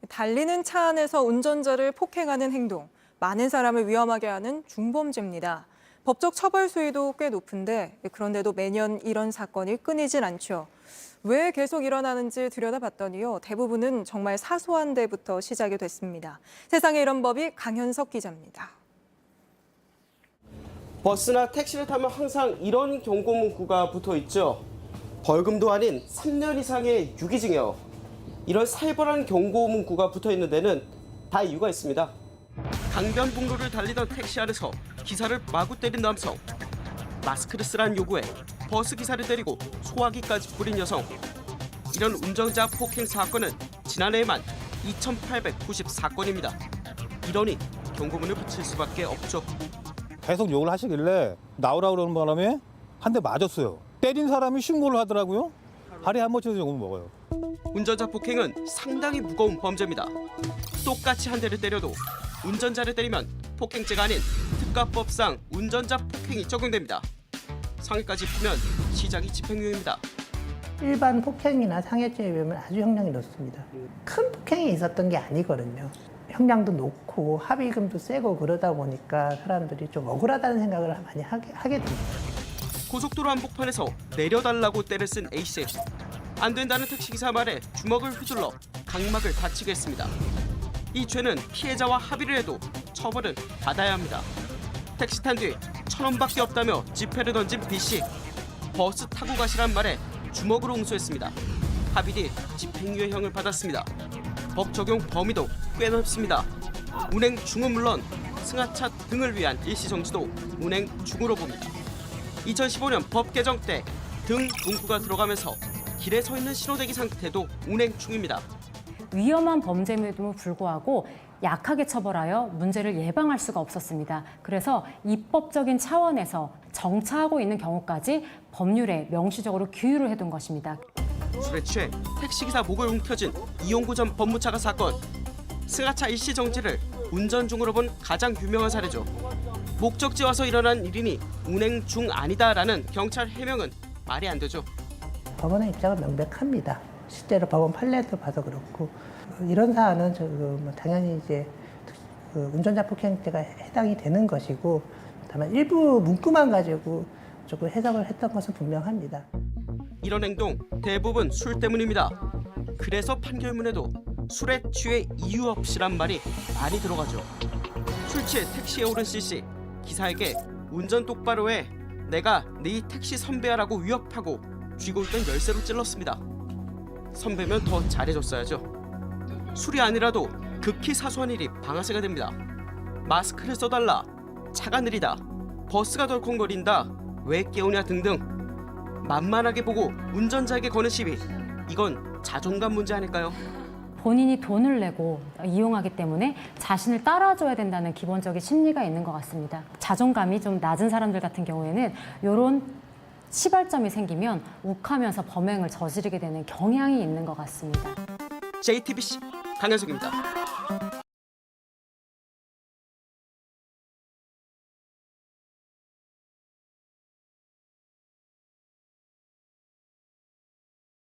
달리는 차 안에서 운전자를 폭행하는 행동, 많은 사람을 위험하게 하는 중범죄입니다. 법적 처벌 수위도 꽤 높은데 그런데도 매년 이런 사건이 끊이질 않죠. 왜 계속 일어나는지 들여다봤더니요. 대부분은 정말 사소한 데부터 시작이 됐습니다. 세상에 이런 법이 강현석 기자입니다. 버스나 택시를 타면 항상 이런 경고 문구가 붙어 있죠. 벌금도 아닌 3년 이상의 유기징역. 이런 살벌한 경고 문구가 붙어 있는 데는 다 이유가 있습니다. 강변북로를 달리던 택시 안에서 기사를 마구 때린 남성. 마스크를 쓰라는 요구에 버스 기사를 때리고 소화기까지 부린 여성. 이런 운전자 폭행 사건은 지난해에만 2,894건입니다. 이러니 경고문을 붙일 수밖에 없죠. 계속 욕을 하시길래 나오라고 그러는 바람에 한 대 맞았어요. 때린 사람이 신고를 하더라고요. 하루에 한 번씩은 욕을 먹어요. 운전자 폭행은 상당히 무거운 범죄입니다. 똑같이 한 대를 때려도 운전자를 때리면 폭행죄가 아닌 특가법상 운전자 폭행이 적용됩니다. 상해까지 풀면 시작이 집행유예입니다. 일반 폭행이나 상해죄에 비하면 아주 형량이 높습니다. 큰 폭행이 있었던 게 아니거든요. 형량도 높고 합의금도 세고 그러다 보니까 사람들이 좀 억울하다는 생각을 많이 하게 됩니다. 고속도로 한복판에서 내려달라고 때를 쓴 A씨. 안 된다는 택시기사 말에 주먹을 휘둘러 각막을 다치게 했습니다. 이 죄는 피해자와 합의를 해도 처벌은 받아야 합니다. 택시 탄 뒤 1,000원밖에 없다며 지폐를 던진 B씨. 버스 타고 가시란 말에 주먹으로 응수했습니다. 합의 뒤 집행유예형을 받았습니다. 법 적용 범위도 꽤 넓습니다. 운행 중은 물론 승하차 등을 위한 일시정지도 운행 중으로 봅니다. 2015년 법 개정 때 등 문구가 들어가면서 길에 서 있는 신호대기 상태도 운행 중입니다. 위험한 범죄임에도 불구하고 약하게 처벌하여 문제를 예방할 수가 없었습니다. 그래서 입법적인 차원에서 정차하고 있는 경우까지 법률에 명시적으로 규율을 해둔 것입니다. 술에 취해 택시기사 목을 움켜쥔 이용구 전 법무차관 사건. 승하차 일시 정지를 운전 중으로 본 가장 유명한 사례죠. 목적지 와서 일어난 일이니 운행 중 아니다라는 경찰 해명은 말이 안 되죠. 법원의 입장은 명백합니다. 실제로 법원 판례도 봐서 그렇고 이런 사안은 당연히 이제 운전자 폭행죄가 해당이 되는 것이고 다만 일부 문구만 가지고 조금 해석을 했던 것은 분명합니다. 이런 행동 대부분 술 때문입니다. 그래서 판결문에도 술에 취해 이유 없이란 말이 많이 들어가죠. 술 취해 택시에 오른 C씨. 기사에게 운전 똑바로 해. 내가 네 택시 선배야라고 위협하고 쥐고 있던 열쇠로 찔렀습니다. 선배면 더 잘해줬어야죠. 술이 아니라도 극히 사소한 일이 방아쇠가 됩니다. 마스크를 써달라. 차가 느리다. 버스가 덜컹거린다. 왜 깨우냐 등등. 만만하게 보고 운전자에게 거는 시비. 이건 자존감 문제 아닐까요? 본인이 돈을 내고 이용하기 때문에 자신을 따라줘야 된다는 기본적인 심리가 있는 것 같습니다. 자존감이 좀 낮은 사람들 같은 경우에는 이런 시발점이 생기면 욱하면서 범행을 저지르게 되는 경향이 있는 것 같습니다. JTBC 강현석입니다.